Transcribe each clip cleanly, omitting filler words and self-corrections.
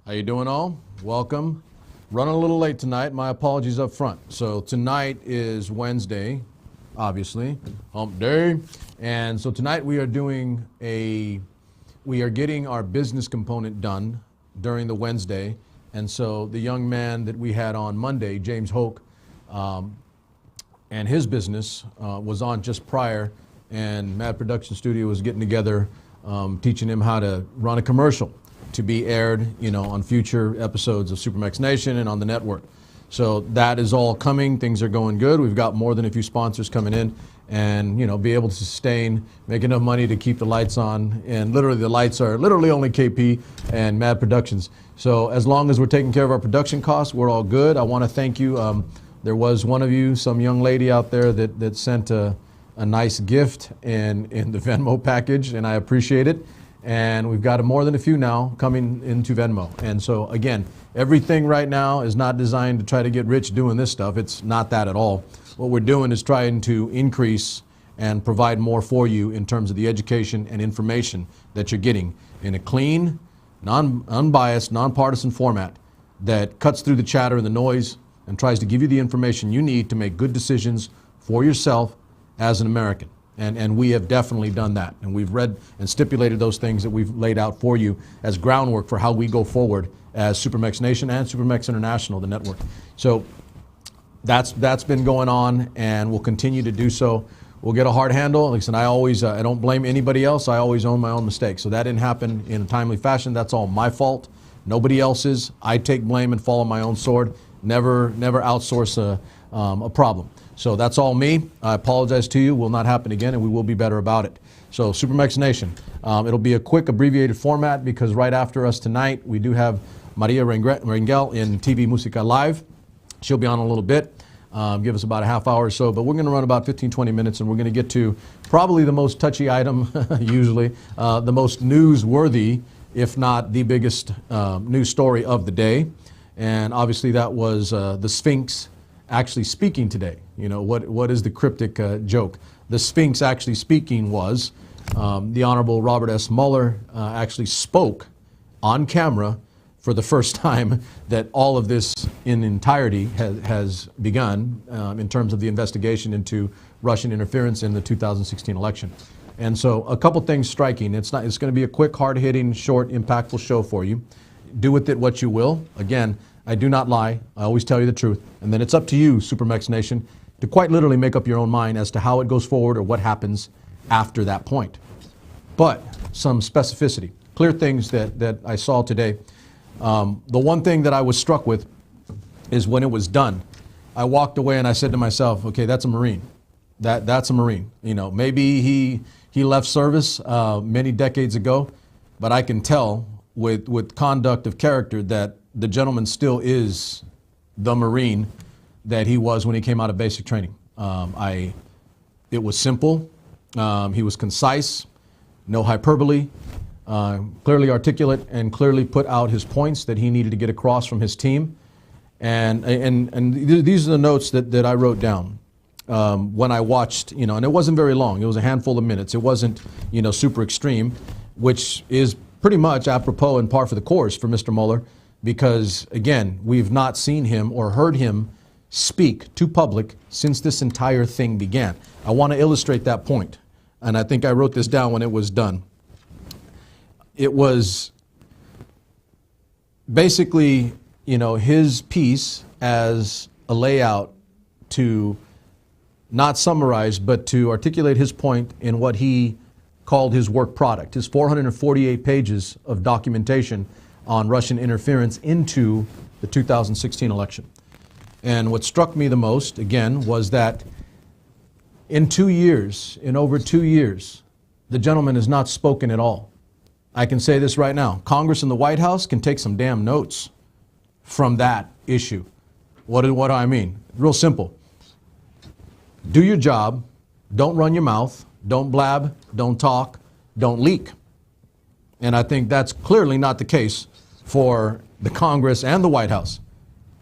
How you doing all? Welcome. Running a little late tonight. My apologies up front. So tonight is Wednesday, obviously, hump day. And so tonight we are getting our business component done during the Wednesday. And so the young man that we had on Monday, James Hoke, and his business was on just prior, and Mad Production Studio was getting together, teaching him how to run a commercial to be aired, on future episodes of SuperMex Nation and on the network. So that is all coming. Things are going good. We've got more than a few sponsors coming in, and be able to sustain, make enough money to keep the lights on. And literally the lights are literally only KP and Mad Productions. So as long as we're taking care of our production costs, we're all good. I want to thank you. There was one of you, some young lady out there that sent a nice gift in the Venmo package, and I appreciate it. And we've got more than a few now coming into Venmo. And so again, everything right now is not designed to try to get rich doing this stuff. It's not that at all. What we're doing is trying to increase and provide more for you in terms of the education and information that you're getting in a clean, unbiased, nonpartisan format that cuts through the chatter and the noise and tries to give you the information you need to make good decisions for yourself as an American. And we have definitely done that. And we've read and stipulated those things that we've laid out for you as groundwork for how we go forward as SuperMex Nation and SuperMex International, the network. So that's been going on, and we'll continue to do so. We'll get a hard handle. Like I said, I don't blame anybody else. I always own my own mistakes. So that didn't happen in a timely fashion. That's all my fault. Nobody else's. I take blame and fall on my own sword. Never outsource a problem. So that's all me. I apologize to you. Will not happen again, and we will be better about it. So SuperMex Nation. It'll be a quick abbreviated format because right after us tonight, we do have Maria Rangel in TV Musica Live. She'll be on a little bit. Give us about a half hour or so, but we're going to run about 15-20 minutes, and we're going to get to probably the most touchy item, usually, the most newsworthy, if not the biggest news story of the day. And obviously that was the Sphinx actually speaking today. What is the cryptic joke? The Sphinx actually speaking was the Honorable Robert S. Mueller actually spoke on camera for the first time that all of this in entirety has begun in terms of the investigation into Russian interference in the 2016 election. And so a couple things striking. It's going to be a quick, hard-hitting, short, impactful show for you. Do with it what you will. Again, I do not lie. I always tell you the truth. And then it's up to you, SuperMex Nation, to quite literally make up your own mind as to how it goes forward or what happens after that point. But some specificity, clear things that I saw today. The one thing that I was struck with is when it was done, I walked away and I said to myself, okay, that's a Marine. That's a Marine. Maybe he left service many decades ago, but I can tell with conduct of character that the gentleman still is the Marine that he was when he came out of basic training. It was simple. He was concise, no hyperbole, clearly articulate, and clearly put out his points that he needed to get across from his team. And these are the notes that I wrote down when I watched, and it wasn't very long. It was a handful of minutes. It wasn't, super extreme, which is pretty much apropos and par for the course for Mr. Mueller. Because, again, we've not seen him or heard him speak to public since this entire thing began. I want to illustrate that point, and I think I wrote this down when it was done. It was basically, his piece as a layout to not summarize, but to articulate his point in what he called his work product, his 448 pages of documentation on Russian interference into the 2016 election. And what struck me the most, again, was that in over 2 years, the gentleman has not spoken at all. I can say this right now. Congress and the White House can take some damn notes from that issue. What do I mean? Real simple. Do your job. Don't run your mouth. Don't blab. Don't talk. Don't leak. And I think that's clearly not the case for the Congress and the White House.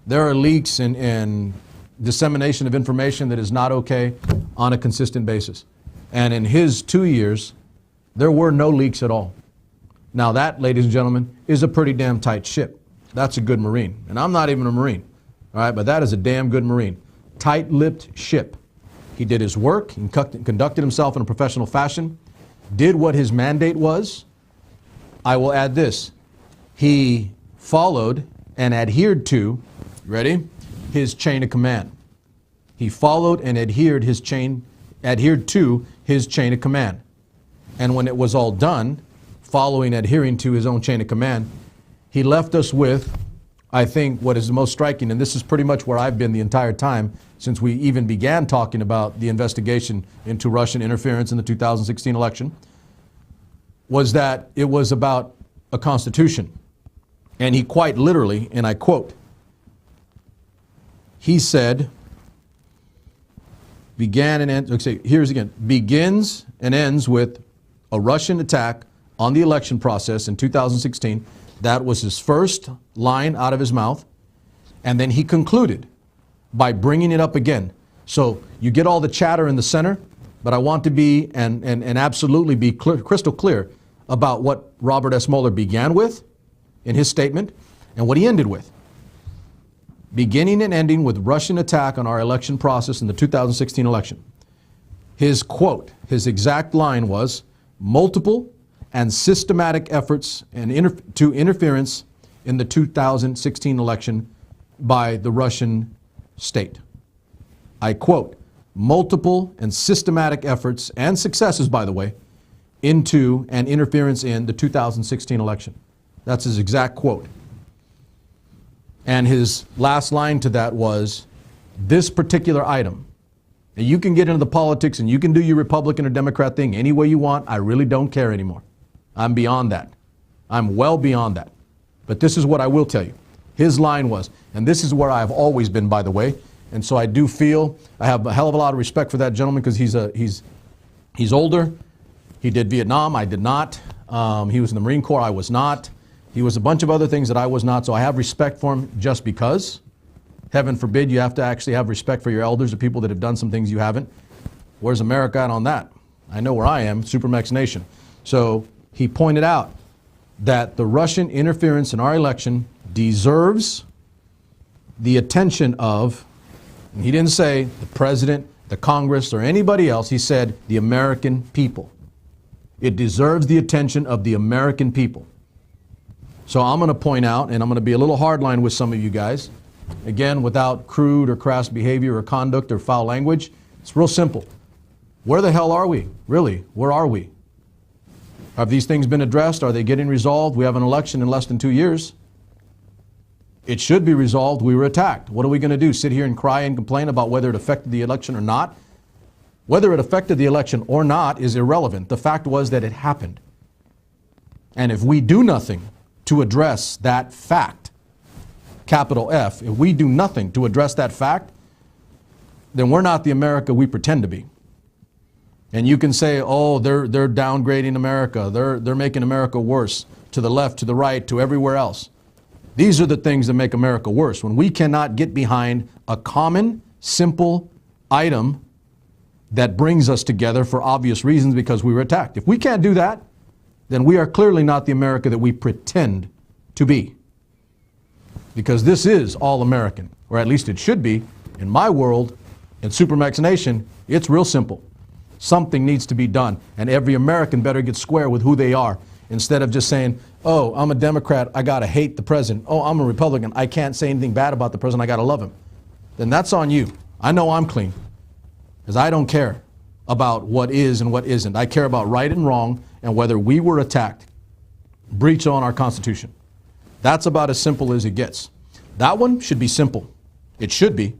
There are leaks and dissemination of information that is not okay on a consistent basis. And in his 2 years, there were no leaks at all. Now that, ladies and gentlemen, is a pretty damn tight ship. that's a good Marine. And I'm not even a Marine, all right, but that is a damn good Marine. Tight-lipped ship. He did his work, he conducted himself in a professional fashion, did what his mandate was. I will add this. He followed and adhered to, ready, his chain of command. He followed and adhered to his chain of command. And when it was all done, following, adhering to his own chain of command, he left us with, I think, what is the most striking, and this is pretty much where I've been the entire time since we even began talking about the investigation into Russian interference in the 2016 election, was that it was about a constitution. And he quite literally, and I quote, he said, begins and ends with a Russian attack on the election process in 2016. That was his first line out of his mouth. And then he concluded by bringing it up again. So you get all the chatter in the center, but I want to be and absolutely be crystal clear about what Robert S. Mueller began with in his statement and what he ended with. Beginning and ending with Russian attack on our election process in the 2016 election. His quote, his exact line was, multiple and systematic efforts to interference in the 2016 election by the Russian state. I quote, multiple and systematic efforts and successes, by the way, into and interference in the 2016 election. That's his exact quote. And his last line to that was, this particular item, and you can get into the politics and you can do your Republican or Democrat thing any way you want. I really don't care anymore. I'm beyond that. I'm well beyond that. But this is what I will tell you. His line was, and this is where I've always been, by the way, and so I do feel I have a hell of a lot of respect for that gentleman because he's older. He did Vietnam. I did not. He was in the Marine Corps. I was not. He was a bunch of other things that I was not, so I have respect for him just because. Heaven forbid you have to actually have respect for your elders or people that have done some things you haven't. Where's America at on that? I know where I am, SuperMex Nation. So he pointed out that the Russian interference in our election deserves the attention of, and he didn't say the president, the Congress, or anybody else. He said the American people. It deserves the attention of the American people. So I'm going to point out, and I'm going to be a little hardline with some of you guys, again, without crude or crass behavior or conduct or foul language. It's real simple. Where the hell are we? Really, where are we? Have these things been addressed? Are they getting resolved? We have an election in less than 2 years. It should be resolved. We were attacked. What are we going to do? Sit here and cry and complain about whether it affected the election or not? Whether it affected the election or not is irrelevant. The fact was that it happened. And if we do nothing to address that fact, capital F, if we do nothing to address that fact, then we're not the America we pretend to be. And you can say, oh, they're downgrading America. They're making America worse to the left, to the right, to everywhere else. These are the things that make America worse. When we cannot get behind a common, simple item that brings us together for obvious reasons because we were attacked. If we can't do that, then we are clearly not the America that we pretend to be. Because this is all American, or at least it should be. In my world, in SuperMex Nation, it's real simple. Something needs to be done, and every American better get square with who they are instead of just saying, oh, I'm a Democrat, I gotta hate the president. Oh, I'm a Republican, I can't say anything bad about the president, I gotta love him. Then that's on you. I know I'm clean, because I don't care about what is and what isn't. I care about right and wrong and whether we were attacked, breach on our Constitution. That's about as simple as it gets. That one should be simple. It should be.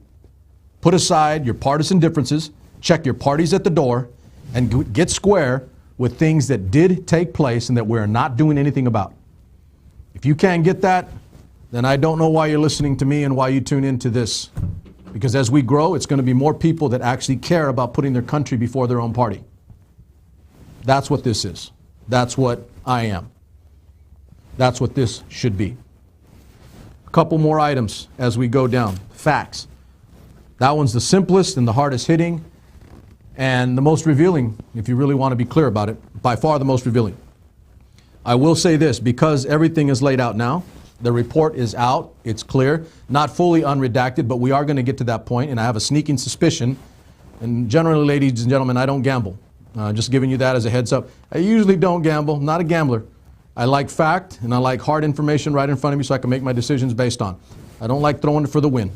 Put aside your partisan differences, check your parties at the door, and get square with things that did take place and that we're not doing anything about. If you can't get that, then I don't know why you're listening to me and why you tune into this. Because as we grow, it's going to be more people that actually care about putting their country before their own party. That's what this is. That's what I am. That's what this should be. A couple more items as we go down. Facts. That one's the simplest and the hardest hitting and the most revealing, if you really want to be clear about it, by far the most revealing. I will say this, because everything is laid out now, The report is out. It's clear. Not fully unredacted, but we are going to get to that point, and I have a sneaking suspicion. And generally, ladies and gentlemen, I don't gamble. Just giving you that as a heads up. I usually don't gamble. Not a gambler. I like fact, and I like hard information right in front of me so I can make my decisions based on. I don't like throwing it for the win.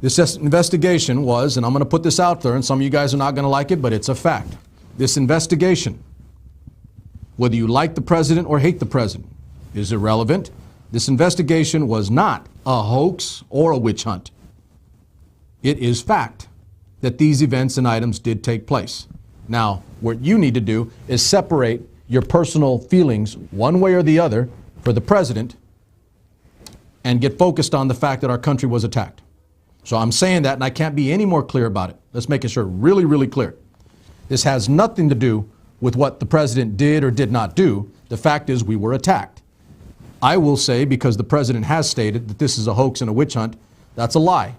This investigation was, and I'm going to put this out there, and some of you guys are not going to like it, but it's a fact. This investigation, whether you like the president or hate the president, is irrelevant. This investigation was not a hoax or a witch hunt. It is fact that these events and items did take place. Now, what you need to do is separate your personal feelings one way or the other for the president and get focused on the fact that our country was attacked. So I'm saying that, and I can't be any more clear about it. Let's make it sure, really, really clear. This has nothing to do with what the president did or did not do. The fact is we were attacked. I will say, because the president has stated that this is a hoax and a witch hunt, that's a lie.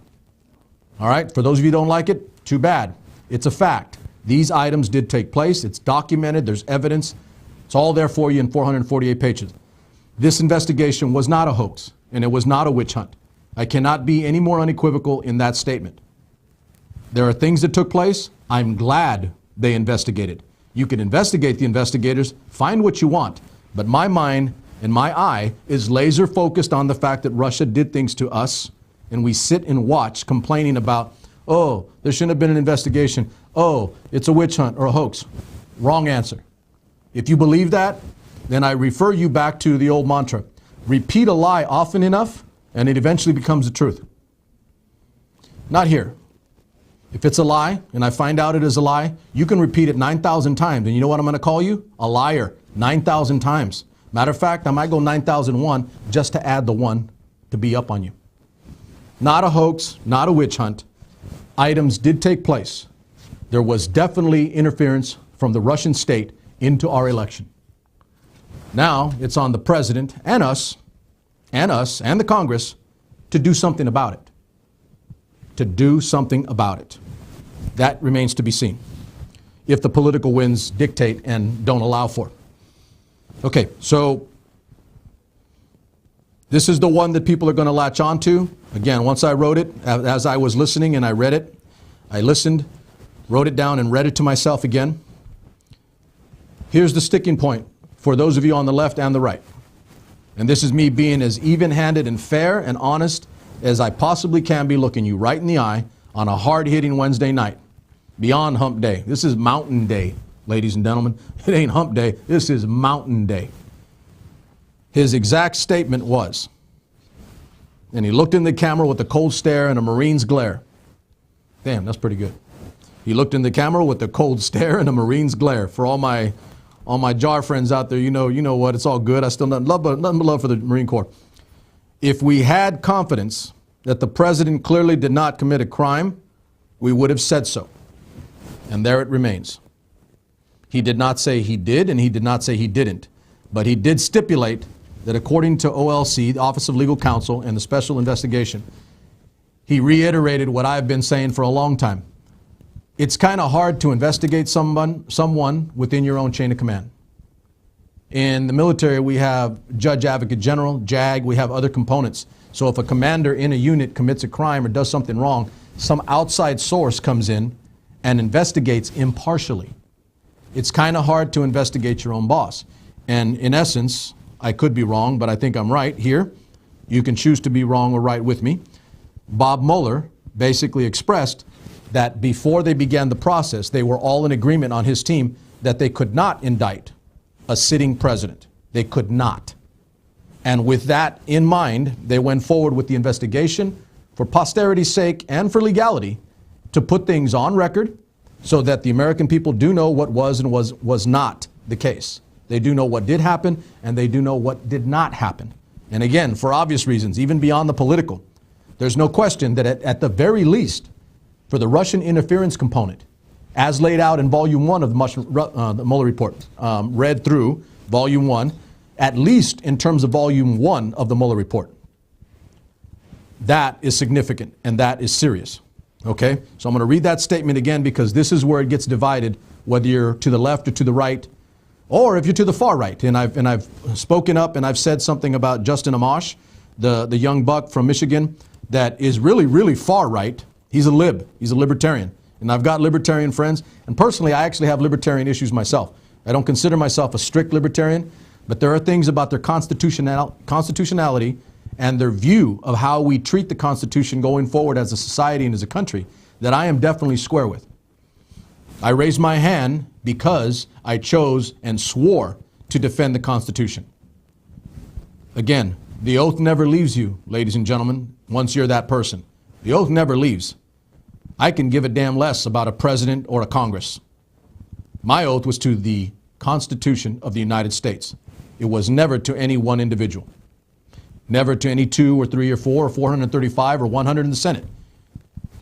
All right, for those of you who don't like it, too bad. It's a fact. These items did take place. It's documented. There's evidence. It's all there for you in 448 pages. This investigation was not a hoax, and it was not a witch hunt. I cannot be any more unequivocal in that statement. There are things that took place. I'm glad they investigated. You can investigate the investigators, find what you want, but my mind and my eye is laser focused on the fact that Russia did things to us, and we sit and watch complaining about, oh, there shouldn't have been an investigation. Oh, it's a witch hunt or a hoax. Wrong answer. If you believe that, then I refer you back to the old mantra. Repeat a lie often enough, and it eventually becomes the truth. Not here. If it's a lie, and I find out it is a lie, you can repeat it 9,000 times. And you know what I'm going to call you? A liar. 9,000 times. Matter of fact, I might go 9,001 just to add the one to be up on you. Not a hoax, not a witch hunt. Items did take place. There was definitely interference from the Russian state into our election. Now it's on the president and us and the Congress to do something about it. To do something about it. That remains to be seen, if the political winds dictate and don't allow for it. Okay, so this is the one that people are going to latch on to. Again, once I wrote it, as I was listening and I read it, I listened, wrote it down and read it to myself again. Here's the sticking point for those of you on the left and the right. And this is me being as even-handed and fair and honest as I possibly can be, looking you right in the eye on a hard-hitting Wednesday night, beyond hump day. This is mountain day, ladies and gentlemen. It ain't hump day. This is mountain day. His exact statement was, and he looked in the camera with a cold stare and a Marine's glare. Damn, that's pretty good. He looked in the camera with a cold stare and a Marine's glare. For all my JAR friends out there, you know what, it's all good. I still nothing but love for the Marine Corps. If we had confidence that the president clearly did not commit a crime, we would have said so. And there it remains. He did not say he did, and he did not say he didn't. But he did stipulate that according to OLC, the Office of Legal Counsel, and the Special Investigation, he reiterated what I've been saying for a long time. It's kind of hard to investigate someone within your own chain of command. In the military, we have Judge Advocate General, JAG, we have other components. So if a commander in a unit commits a crime or does something wrong, some outside source comes in and investigates impartially. It's kind of hard to investigate your own boss. And in essence, I could be wrong, but I think I'm right here. You can choose to be wrong or right with me. Bob Mueller basically expressed that before they began the process, they were all in agreement on his team that they could not indict a sitting president. They could not. And with that in mind, they went forward with the investigation for posterity's sake and for legality to put things on record so that the American people do know what was and was not the case. They do know what did happen, and they do know what did not happen. And again, for obvious reasons, even beyond the political, there's no question that at the very least, for the Russian interference component, as laid out in Volume 1 of the Mueller report, read through Volume 1, at least in terms of Volume 1 of the Mueller report, that is significant and that is serious. Okay? So I'm going to read that statement again because this is where it gets divided, whether you're to the left or to the right. Or if you're to the far right, and I've spoken up and I've said something about Justin Amash, the young buck from Michigan, that is really, really far right. He's a lib. He's a libertarian. And I've got libertarian friends. And personally, I actually have libertarian issues myself. I don't consider myself a strict libertarian, but there are things about their constitutionality and their view of how we treat the Constitution going forward as a society and as a country that I am definitely square with. I raised my hand because I chose and swore to defend the Constitution. Again, the oath never leaves you, ladies and gentlemen, once you're that person. The oath never leaves. I can give a damn less about a president or a Congress. My oath was to the Constitution of the United States. It was never to any one individual. Never to any 2 or 3 or 4 or 435 or 100 in the Senate.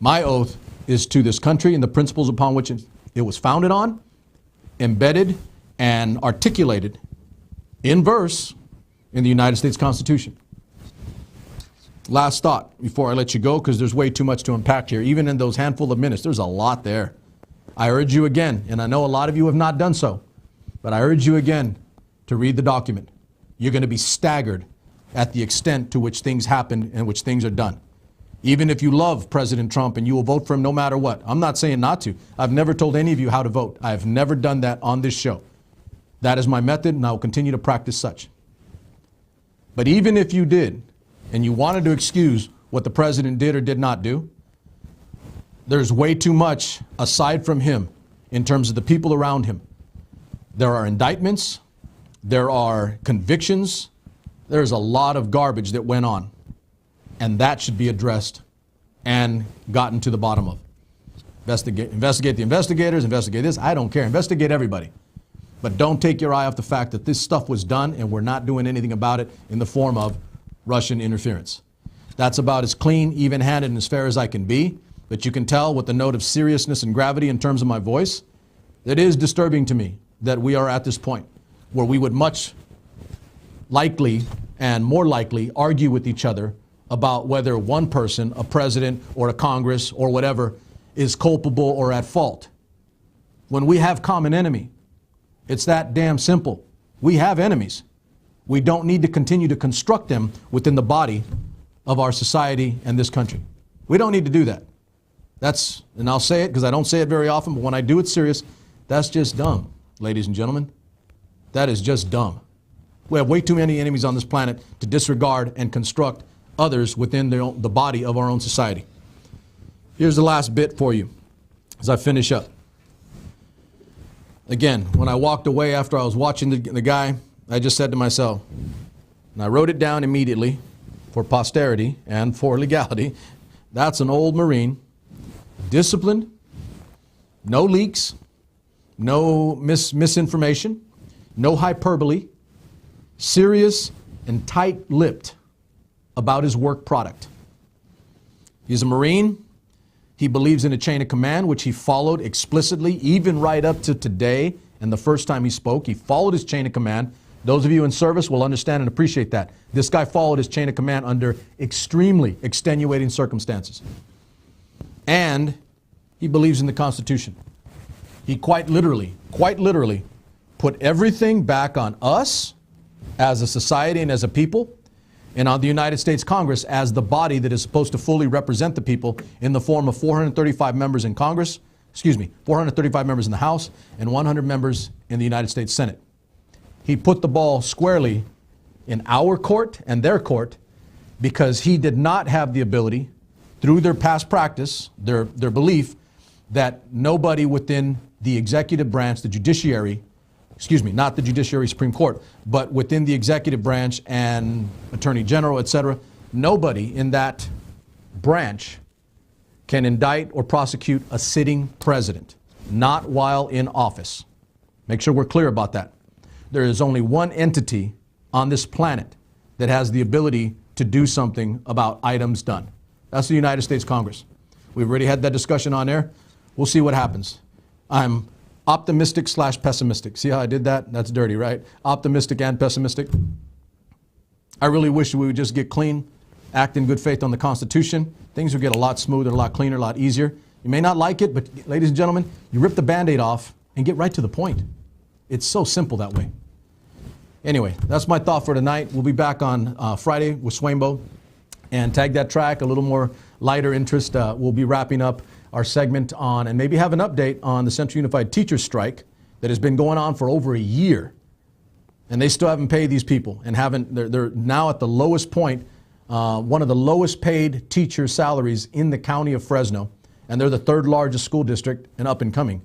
My oath is to this country and the principles upon which it was founded on, embedded and articulated in verse in the United States Constitution. Last thought before I let you go, because there's way too much to unpack here. Even in those handful of minutes, there's a lot there. I urge you again, and I know a lot of you have not done so, but I urge you again to read the document. You're going to be staggered at the extent to which things happen and which things are done. Even if you love President Trump and you will vote for him no matter what. I'm not saying not to. I've never told any of you how to vote. I have never done that on this show. That is my method, and I will continue to practice such. But even if you did, and you wanted to excuse what the president did or did not do, there's way too much aside from him in terms of the people around him. There are indictments, there are convictions, there's a lot of garbage that went on, and that should be addressed and gotten to the bottom of. Investigate the investigators, investigate this, I don't care, investigate everybody. But don't take your eye off the fact that this stuff was done and we're not doing anything about it in the form of Russian interference. That's about as clean, even-handed, and as fair as I can be. But you can tell with the note of seriousness and gravity in terms of my voice, it is disturbing to me that we are at this point where we would much likely and more likely argue with each other about whether one person, a president or a Congress or whatever, is culpable or at fault. When we have common enemy, it's that damn simple. We have enemies. We don't need to continue to construct them within the body of our society and this country. We don't need to do that. And I'll say it because I don't say it very often, but when I do it serious, that's just dumb, ladies and gentlemen. That is just dumb. We have way too many enemies on this planet to disregard and construct others within the body of our own society. Here's the last bit for you as I finish up. Again, when I walked away after I was watching the guy, I just said to myself, and I wrote it down immediately for posterity and for legality, that's an old Marine, disciplined, no leaks, no misinformation, no hyperbole, serious and tight-lipped about his work product. He's a Marine. He believes in a chain of command, which he followed explicitly, even right up to today. And the first time he spoke, he followed his chain of command. Those of you in service will understand and appreciate that. This guy followed his chain of command under extremely extenuating circumstances. And he believes in the Constitution. He quite literally put everything back on us as a society and as a people, and on the United States Congress as the body that is supposed to fully represent the people in the form of 435 members in Congress, 435 members in the House and 100 members in the United States Senate. He put the ball squarely in our court and their court because he did not have the ability, through their past practice, their belief, that nobody within the executive branch, the judiciary, not the Judiciary Supreme Court, but within the executive branch and Attorney General, etc., nobody in that branch can indict or prosecute a sitting president, not while in office. Make sure we're clear about that. There is only one entity on this planet that has the ability to do something about items done. That's the United States Congress. We've already had that discussion on air. We'll see what happens. I'm optimistic / pessimistic. See how I did that? That's dirty, right? Optimistic and pessimistic. I really wish we would just get clean, act in good faith on the Constitution. Things would get a lot smoother, a lot cleaner, a lot easier. You may not like it, but ladies and gentlemen, you rip the Band-Aid off and get right to the point. It's so simple that way. Anyway, that's my thought for tonight. We'll be back on Friday with Swainbo. And tag that track, a little more lighter interest. We'll be wrapping up our segment on, and maybe have an update on the Central Unified Teachers strike that has been going on for over a year. And they still haven't paid these people, and they're now at the lowest point, one of the lowest paid teacher salaries in the county of Fresno. And they're the third largest school district and up and coming.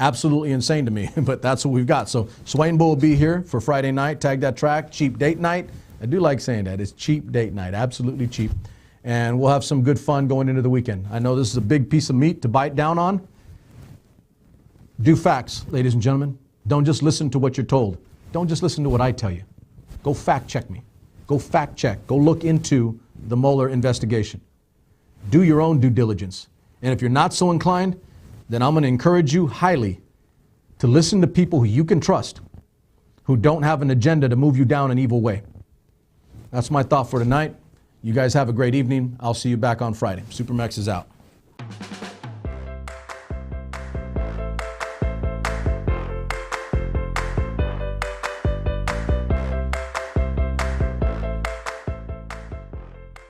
Absolutely insane to me, but that's what we've got. So Swainbo will be here for Friday night. Tag that track, cheap date night. I do like saying that. It's cheap date night, absolutely cheap. And we'll have some good fun going into the weekend. I know this is a big piece of meat to bite down on. Do facts, ladies and gentlemen. Don't just listen to what you're told. Don't just listen to what I tell you. Go fact check me. Go fact check. Go look into the Mueller investigation. Do your own due diligence. And if you're not so inclined, then I'm going to encourage you highly to listen to people who you can trust, who don't have an agenda to move you down an evil way. That's my thought for tonight. You guys have a great evening. I'll see you back on Friday. SuperMex is out.